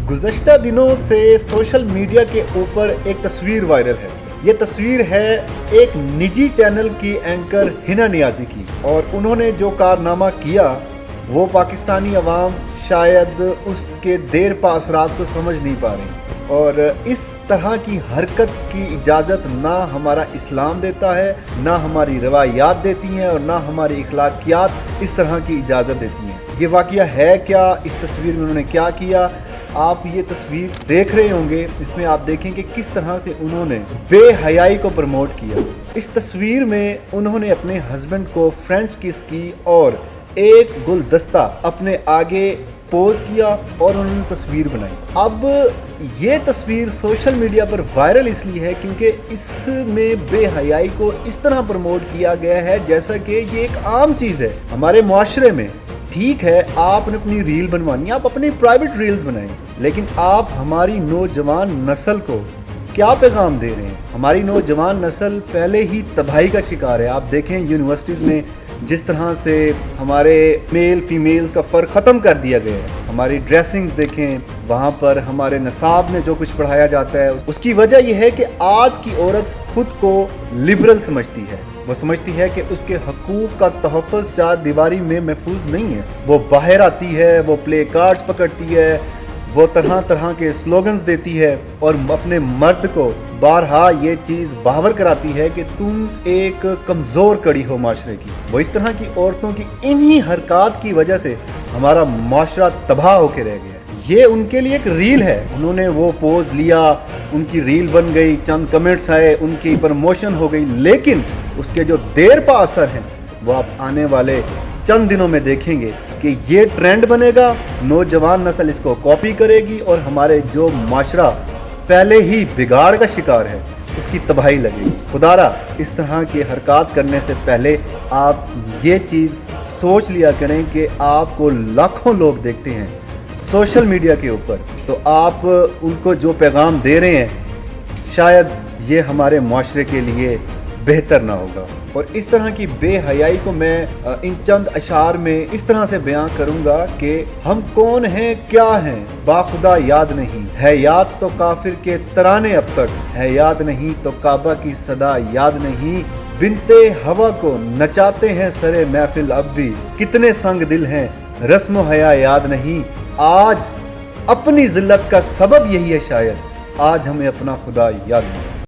गुज़श्ता दिनों से social media के ऊपर एक तस्वीर वायरल है। ये तस्वीर है एक निजी चैनल की एंकर हिना नियाज़ी की, और उन्होंने जो कारनामा किया वो पाकिस्तानी अवाम शायद उसके देर पा असरात को समझ नहीं पा रही, और इस तरह की हरकत की इजाज़त ना हमारा इस्लाम देता है, ना हमारी रवायात देती हैं, और ना हमारी इखलाकियात इस तरह की इजाज़त देती हैं। ये वाक़या है क्या, इस तस्वीर में उन्होंने क्या किया, आप ये तस्वीर देख रहे होंगे। इसमें आप देखें कि किस तरह से उन्होंने बेहयाई को प्रमोट किया। इस तस्वीर में उन्होंने अपने हस्बैंड को फ्रेंच किस की और एक गुलदस्ता अपने आगे पोज किया और उन्होंने तस्वीर बनाई। अब ये तस्वीर सोशल मीडिया पर वायरल इसलिए है क्योंकि इसमें बेहयाई को इस तरह प्रमोट किया गया है जैसा कि ये एक आम चीज़ है हमारे मुआशरे में। ठीक है, आपने अपनी रील बनवानी है, आप अपनी प्राइवेट रील्स बनाएं, लेकिन आप हमारी नौजवान नस्ल को क्या पैगाम दे रहे हैं? हमारी नौजवान नस्ल पहले ही तबाही का शिकार है। आप देखें यूनिवर्सिटीज़ में जिस तरह से हमारे मेल फीमेल्स का फ़र्क ख़त्म कर दिया गया है। हमारी ड्रेसिंग्स देखें, वहाँ पर हमारे निसाब में जो कुछ पढ़ाया जाता है, उसकी वजह यह है कि आज की औरत खुद को लिबरल समझती है। वो समझती है कि उसके हकूक़ का तहफ़्फ़ुज़ चार दीवारी में महफूज नहीं है। वो बाहर आती है, वो प्ले कार्ड्स पकड़ती है, वो तरह तरह के स्लोगन्स देती है और अपने मर्द को बारहा ये चीज़ बावर कराती है कि तुम एक कमज़ोर कड़ी हो माशरे की। वो इस तरह की औरतों की इन्हीं हरकत की वजह से हमारा माशरा तबाह होकर रह गया। ये उनके लिए एक रील है, उन्होंने वो पोज लिया, उनकी रील बन गई, चंद कमेंट्स आए, उनकी प्रमोशन हो गई, लेकिन उसके जो देर पा असर हैं वो आप आने वाले चंद दिनों में देखेंगे कि ये ट्रेंड बनेगा, नौजवान नस्ल इसको कॉपी करेगी और हमारे जो माशरा पहले ही बिगाड़ का शिकार है उसकी तबाही लगेगी। खुदारा इस तरह की हरकत करने से पहले आप ये चीज़ सोच लिया करें कि आपको लाखों लोग देखते हैं सोशल मीडिया के ऊपर, तो आप उनको जो पैगाम दे रहे हैं शायद ये हमारे माशरे के लिए बेहतर ना होगा। और इस तरह की बेहयाई को मैं इन चंद अशार में इस तरह से बयां करूंगा कि हम कौन हैं, क्या हैं, बाखुदा याद नहीं है, याद तो काफिर के तराने अब तक है, याद नहीं तो काबा की सदा याद नहीं, बिनते हवा को नचाते हैं सरे महफिल अब भी, कितने संग दिल हैं रस्म हया याद नहीं। आज अपनी जिल्लत का सबब यही है शायद आज हमें अपना खुदा याद नहीं।